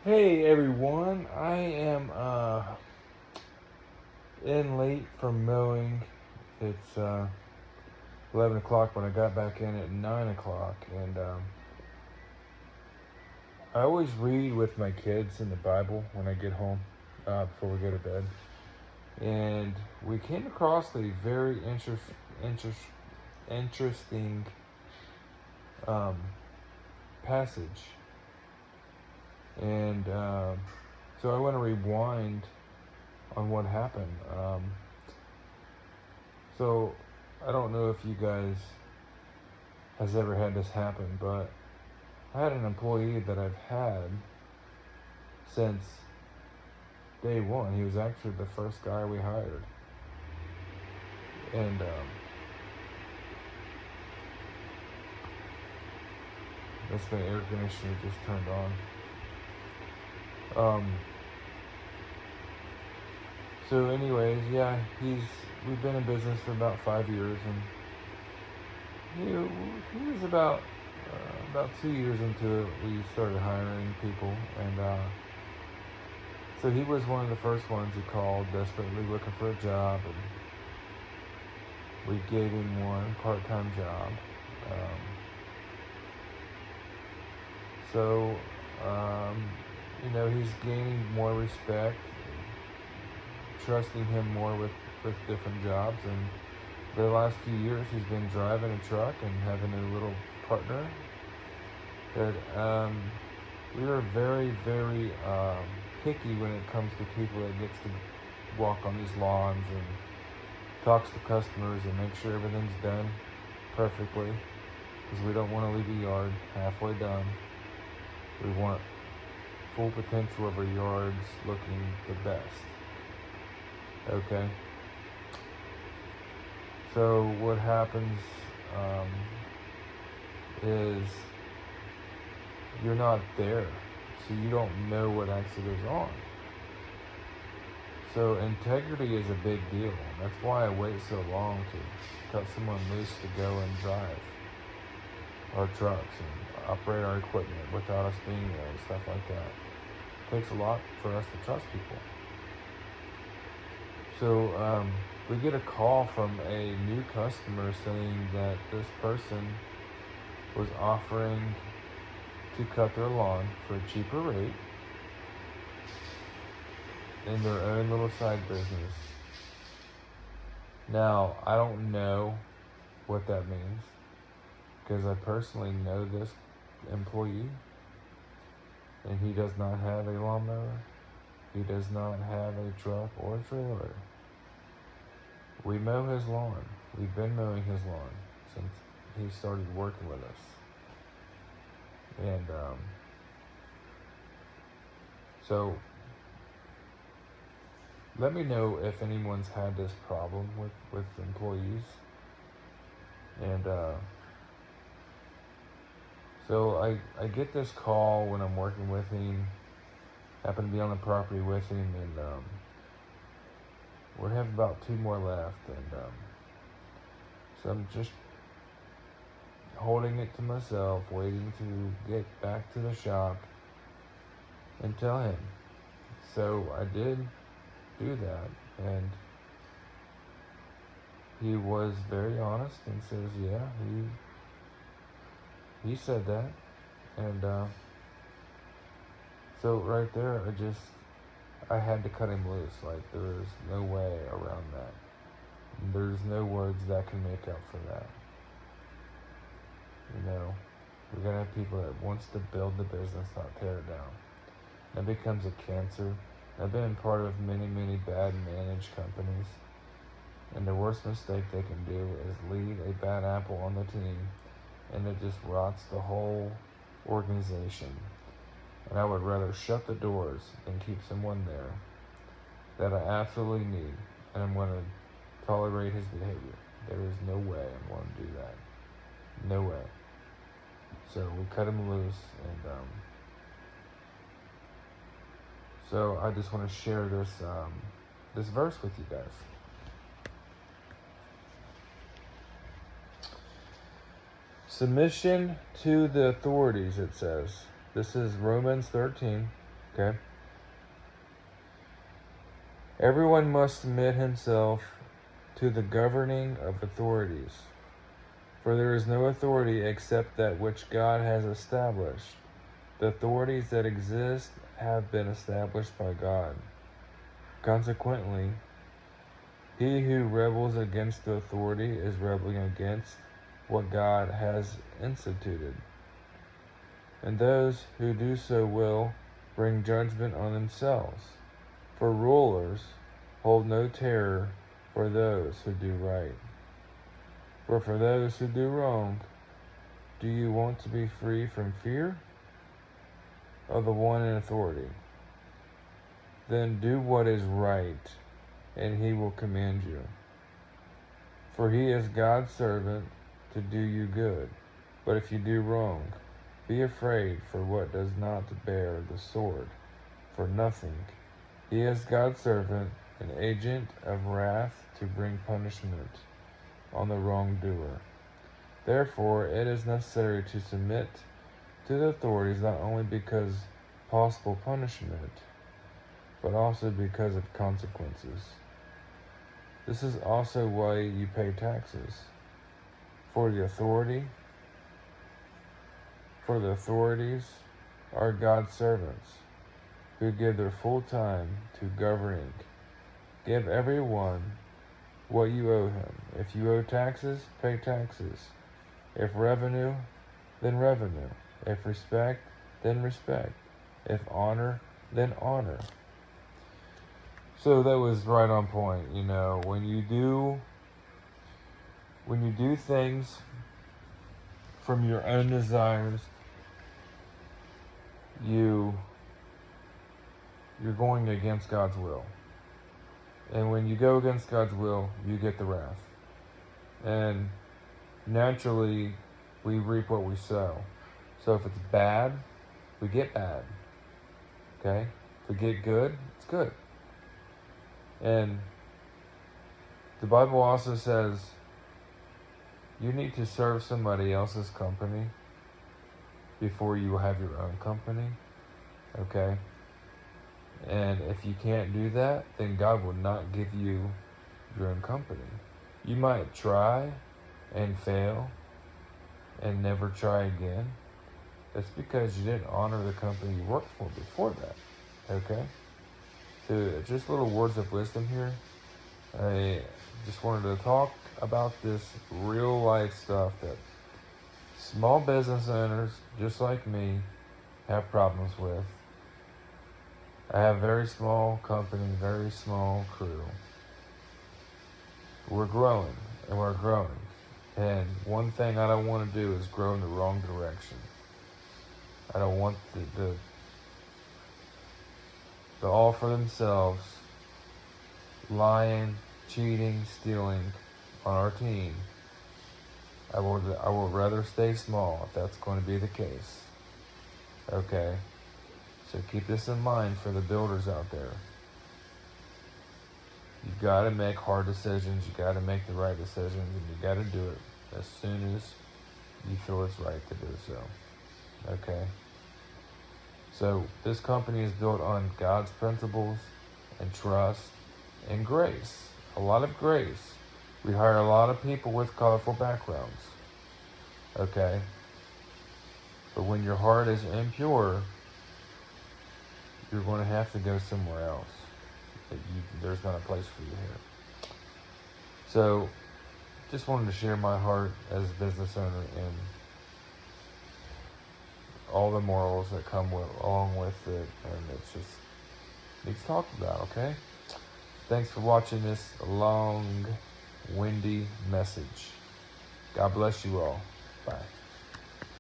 Hey everyone, I am in late from mowing. It's 11 o'clock when I got back in at 9 o'clock, and I always read with my kids in the Bible when I get home before we go to bed. And we came across a very interesting um, passage. And so I want to rewind on what happened. So I don't know if you guys has ever had this happen, but I had an employee that I've had since day one. He was actually the first guy we hired, and that's the air conditioner just turned on. So, anyways, yeah, we've been in business for about 5 years, and he was about 2 years into it. We started hiring people, and so he was one of the first ones who called, desperately looking for a job, and we gave him one part-time job. Um, so, um, he's gaining more respect, trusting him more with different jobs, and the last few years he's been driving a truck and having a little partner that we are very, very picky when it comes to people that gets to walk on these lawns and talks to customers and make sure everything's done perfectly, because we don't want to leave a yard halfway done. We want full potential of our yards looking the best. Okay? So what happens is you're not there, so you don't know what actually goes on. So integrity is a big deal. That's why I wait so long to cut someone loose to go and drive our trucks and operate our equipment without us being there and stuff like that. It takes a lot for us to trust people. So we get a call from a new customer saying that this person was offering to cut their lawn for a cheaper rate in their own little side business. Now, I don't know what that means, because I personally know this employee, and he does not have a lawnmower. He does not have a truck or a trailer. We mow his lawn. We've been mowing his lawn since he started working with us. And so let me know if anyone's had this problem with employees. And so I get this call when I'm working with him. Happen to be on the property with him, and we have about 2 more left. And so I'm just holding it to myself, waiting to get back to the shop and tell him. So I did do that, and he was very honest and says, yeah, he said that. And so right there, I had to cut him loose. Like, there's no way around that. There's no words that can make up for that. We're gonna have people that wants to build the business, not tear it down. That becomes a cancer. I've been part of many, many bad managed companies, and the worst mistake they can do is leave a bad apple on the team, and it just rots the whole organization. And I would rather shut the doors than keep someone there that I absolutely need, and I'm going to tolerate his behavior. There is no way I'm going to do that. No way. So we cut him loose, and so I just want to share this verse with you guys. Submission to the authorities, it says. This is Romans 13. Okay? Everyone must submit himself to the governing of authorities, for there is no authority except that which God has established. The authorities that exist have been established by God. Consequently, he who rebels against the authority is rebelling against what God has instituted. And those who do so will bring judgment on themselves. For rulers hold no terror for those who do right. For those who do wrong, do you want to be free from fear of the one in authority? Then do what is right, and he will command you. For he is God's servant to do you good. But if you do wrong, be afraid, for what does not bear the sword for nothing. He is God's servant, an agent of wrath to bring punishment on the wrongdoer. Therefore, it is necessary to submit to the authorities, not only because possible punishment, but also because of consequences. This is also why you pay taxes. For the authorities are God's servants, who give their full time to governing. Give everyone what you owe him. If you owe taxes, pay taxes. If revenue, then revenue. If respect, then respect. If honor, then honor. So that was right on point. You know, when you do things from your own desires, you're going against God's will. And when you go against God's will, you get the wrath. And naturally, we reap what we sow. So if it's bad, we get bad. Okay? If we get good, it's good. And the Bible also says you need to serve somebody else's company before you have your own company. Okay? And if you can't do that, then God will not give you your own company. You might try and fail and never try again. That's because you didn't honor the company you worked for before that. Okay? So just little words of wisdom here. I just wanted to talk about this real life stuff that small business owners, just like me, have problems with. I have a very small company, very small crew. We're growing, and we're growing. And one thing I don't want to do is grow in the wrong direction. I don't want the all for themselves, lying, cheating, stealing on our team. I would rather stay small if that's going to be the case. Okay? So keep this in mind for the builders out there. You got to make hard decisions. You got to make the right decisions, and you got to do it as soon as you feel it's right to do so. Okay? So this company is built on God's principles and trust and grace. A lot of grace. We hire a lot of people with colorful backgrounds. Okay? But when your heart is impure, you're going to have to go somewhere else. There's not a place for you here. So, just wanted to share my heart as a business owner and all the morals that come along with it, and it's just needs talked about. Okay. Thanks for watching this long, windy message. God bless you all. Bye.